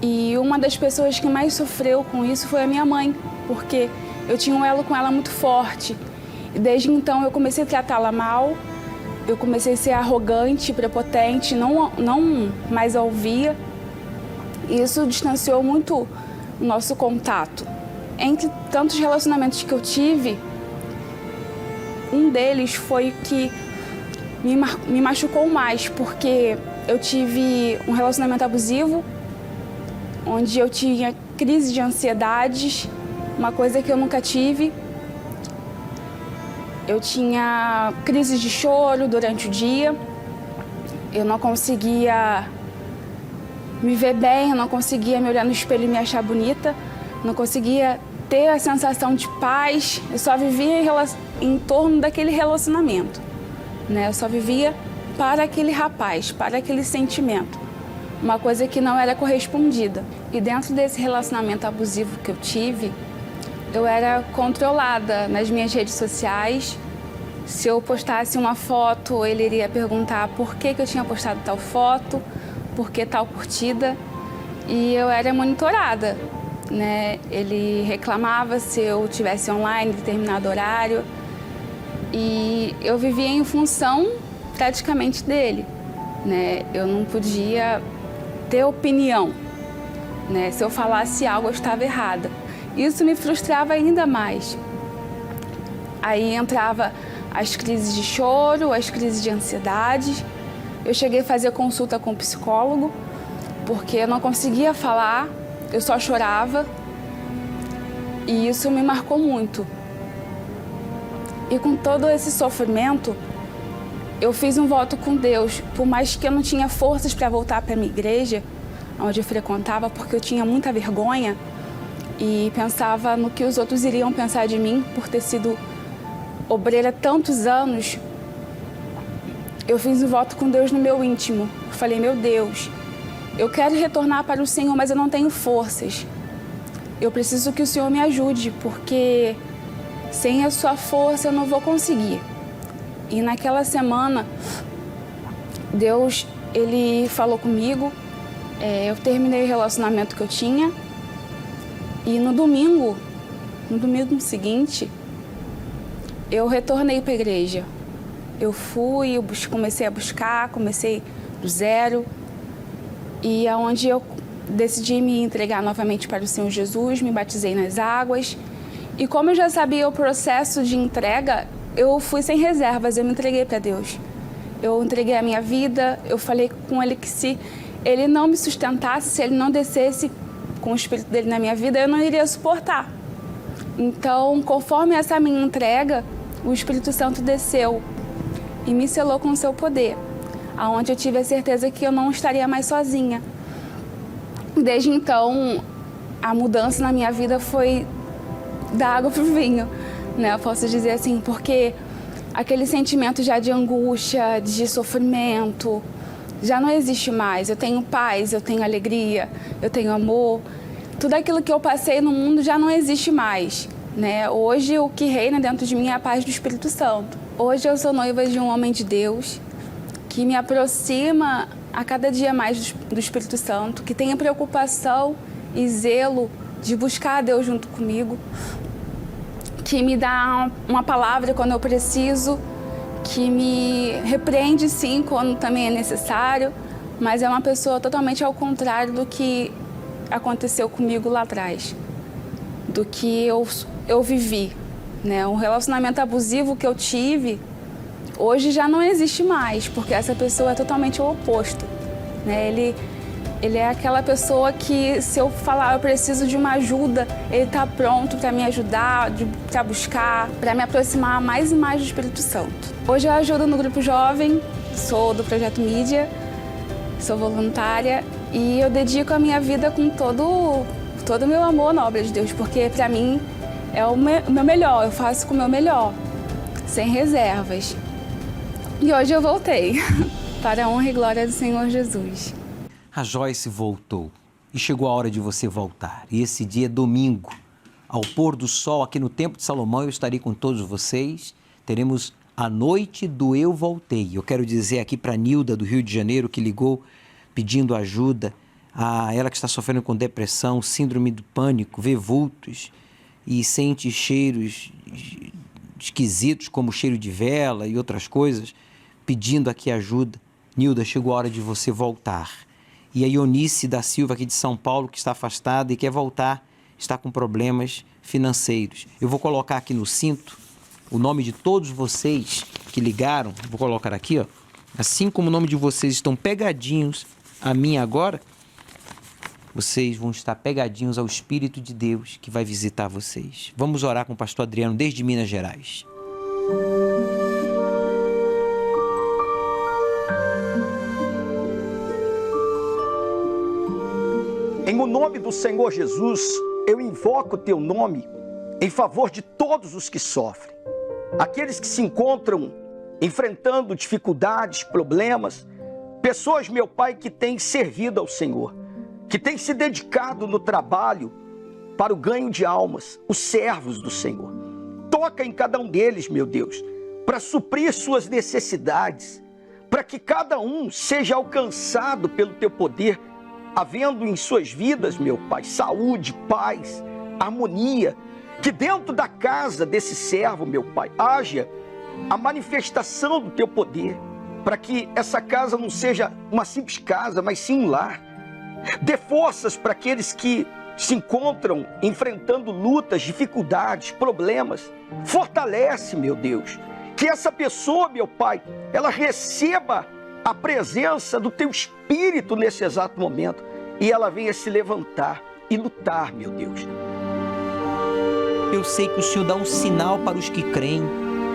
E uma das pessoas que mais sofreu com isso foi a minha mãe, porque eu tinha um elo com ela muito forte. E desde então eu comecei a tratá-la mal, eu comecei a ser arrogante, prepotente, não mais a ouvia. E isso distanciou muito o nosso contato. Entre tantos relacionamentos que eu tive, um deles foi que me machucou mais, porque eu tive um relacionamento abusivo, onde eu tinha crise de ansiedades, uma coisa que eu nunca tive. Eu tinha crises de choro durante o dia, eu não conseguia me ver bem, eu não conseguia me olhar no espelho e me achar bonita, não conseguia ter a sensação de paz, eu só vivia em torno daquele relacionamento, né? Eu só vivia para aquele rapaz, para aquele sentimento, uma coisa que não era correspondida. E dentro desse relacionamento abusivo que eu tive, eu era controlada nas minhas redes sociais. Se eu postasse uma foto, ele iria perguntar por que eu tinha postado tal foto, por que tal curtida. E eu era monitorada, né? Ele reclamava se eu estivesse online em determinado horário. E eu vivia em função praticamente dele, né? Eu não podia ter opinião, né? Se eu falasse algo, eu estava errada. Isso me frustrava ainda mais. Aí entrava as crises de choro, as crises de ansiedade. Eu cheguei a fazer consulta com um psicólogo, porque eu não conseguia falar, eu só chorava. E isso me marcou muito. E com todo esse sofrimento, eu fiz um voto com Deus, por mais que eu não tinha forças para voltar para a minha igreja, onde eu frequentava, porque eu tinha muita vergonha e pensava no que os outros iriam pensar de mim por ter sido obreira tantos anos. Eu fiz um voto com Deus no meu íntimo. Eu falei, meu Deus, eu quero retornar para o Senhor, mas eu não tenho forças. Eu preciso que o Senhor me ajude, porque sem a sua força eu não vou conseguir. E naquela semana, Deus, Ele falou comigo, eu terminei o relacionamento que eu tinha, e no domingo seguinte, eu retornei para a igreja. Eu fui, comecei a buscar, comecei do zero, e aonde eu decidi me entregar novamente para o Senhor Jesus, me batizei nas águas. E como eu já sabia o processo de entrega, eu fui sem reservas, eu me entreguei para Deus. Eu entreguei a minha vida, eu falei com Ele que se Ele não me sustentasse, se Ele não descesse com o Espírito dEle na minha vida, eu não iria suportar. Então, conforme essa minha entrega, o Espírito Santo desceu e me selou com o seu poder, aonde eu tive a certeza que eu não estaria mais sozinha. Desde então, a mudança na minha vida foi da água para o vinho, né? Eu posso dizer assim, porque aquele sentimento já de angústia, de sofrimento, já não existe mais. Eu tenho paz, eu tenho alegria, eu tenho amor. Tudo aquilo que eu passei no mundo já não existe mais, né? Hoje o que reina dentro de mim é a paz do Espírito Santo. Hoje eu sou noiva de um homem de Deus que me aproxima a cada dia mais do Espírito Santo, que tem a preocupação e zelo de buscar a Deus junto comigo, que me dá uma palavra quando eu preciso, que me repreende sim quando também é necessário, mas é uma pessoa totalmente ao contrário do que aconteceu comigo lá atrás, do que eu vivi, né? Um relacionamento abusivo que eu tive, hoje já não existe mais, porque essa pessoa é totalmente o oposto, né? Ele é aquela pessoa que, se eu falar eu preciso de uma ajuda, ele está pronto para me ajudar, para buscar, para me aproximar mais e mais do Espírito Santo. Hoje eu ajudo no grupo jovem, sou do Projeto Mídia, sou voluntária e eu dedico a minha vida com todo o meu amor na obra de Deus, porque para mim é o meu melhor, eu faço com o meu melhor, sem reservas. E hoje eu voltei, para a honra e glória do Senhor Jesus. A Joyce voltou e chegou a hora de você voltar. E esse dia é domingo, ao pôr do sol, aqui no Templo de Salomão, eu estarei com todos vocês. Teremos a noite do Eu Voltei. Eu quero dizer aqui para a Nilda, do Rio de Janeiro, que ligou pedindo ajuda, a ela que está sofrendo com depressão, síndrome do pânico, vê vultos e sente cheiros esquisitos, como cheiro de vela e outras coisas, pedindo aqui ajuda. Nilda, chegou a hora de você voltar. E a Ionice da Silva, aqui de São Paulo, que está afastada e quer voltar, está com problemas financeiros. Eu vou colocar aqui no cinto o nome de todos vocês que ligaram, vou colocar aqui, ó. Assim como o nome de vocês estão pegadinhos a mim agora, vocês vão estar pegadinhos ao Espírito de Deus que vai visitar vocês. Vamos orar com o pastor Adriano desde Minas Gerais. Em o nome do Senhor Jesus, eu invoco o teu nome em favor de todos os que sofrem. Aqueles que se encontram enfrentando dificuldades, problemas. Pessoas, meu Pai, que têm servido ao Senhor, que têm se dedicado no trabalho para o ganho de almas, os servos do Senhor. Toca em cada um deles, meu Deus, para suprir suas necessidades, para que cada um seja alcançado pelo teu poder, havendo em suas vidas, meu Pai, saúde, paz, harmonia, que dentro da casa desse servo, meu Pai, haja a manifestação do teu poder, para que essa casa não seja uma simples casa, mas sim um lar. Dê forças para aqueles que se encontram enfrentando lutas, dificuldades, problemas. Fortalece, meu Deus, que essa pessoa, meu Pai, ela receba a presença do teu Espírito nesse exato momento e ela venha se levantar e lutar, meu Deus. Eu sei que o Senhor dá um sinal para os que creem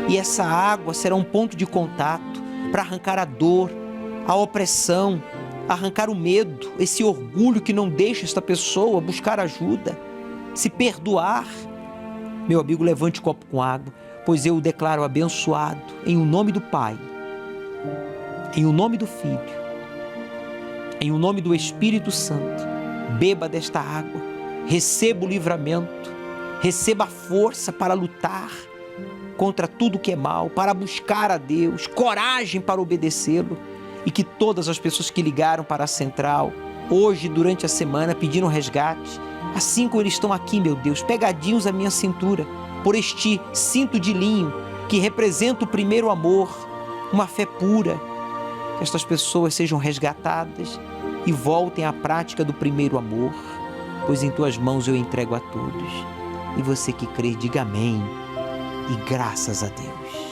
e essa água será um ponto de contato para arrancar a dor, a opressão, arrancar o medo, esse orgulho que não deixa esta pessoa buscar ajuda, se perdoar. Meu amigo, levante o copo com água, pois eu o declaro abençoado em o nome do Pai, em o nome do Filho, em o nome do Espírito Santo. Beba desta água, receba o livramento, receba a força para lutar contra tudo que é mal, para buscar a Deus, coragem para obedecê-lo. E que todas as pessoas que ligaram para a central, hoje, durante a semana, pediram resgate, assim como eles estão aqui, meu Deus, pegadinhos à minha cintura, por este cinto de linho que representa o primeiro amor, uma fé pura, que estas pessoas sejam resgatadas e voltem à prática do primeiro amor, pois em tuas mãos eu entrego a todos. E você que crê, diga amém e graças a Deus.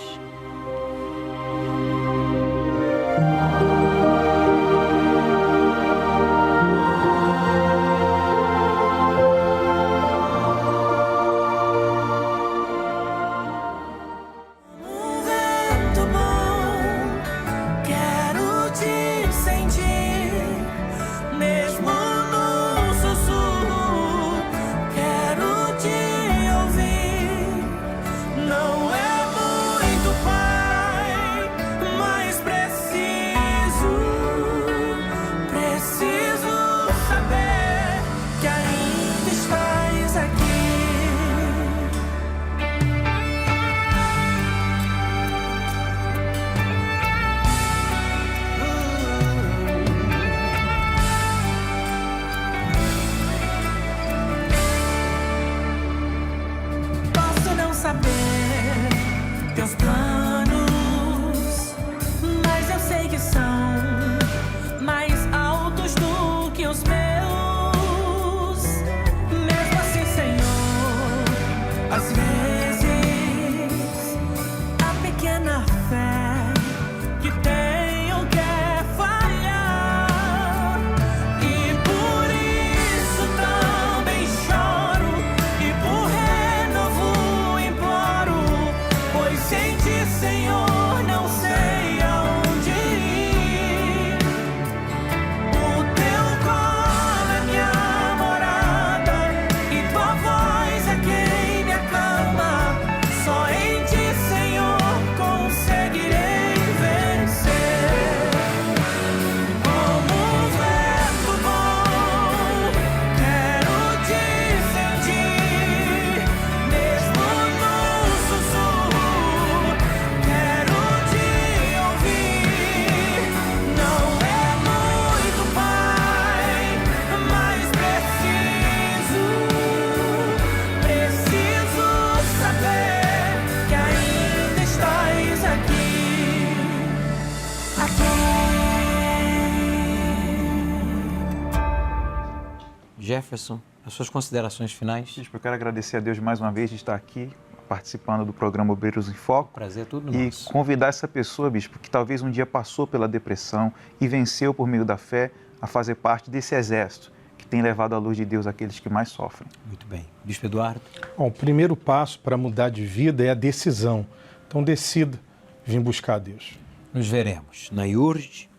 Jefferson, as suas considerações finais? Bispo, eu quero agradecer a Deus mais uma vez de estar aqui participando do programa Obreiros em Foco. Prazer é tudo e nosso. Convidar essa pessoa, Bispo, que talvez um dia passou pela depressão e venceu por meio da fé a fazer parte desse exército que tem levado a luz de Deus àqueles que mais sofrem. Muito bem. Bispo Eduardo? Bom, o primeiro passo para mudar de vida é a decisão. Então decida vir buscar a Deus. Nos veremos na IURD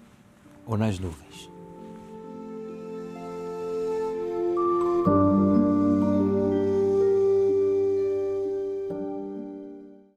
ou nas nuvens.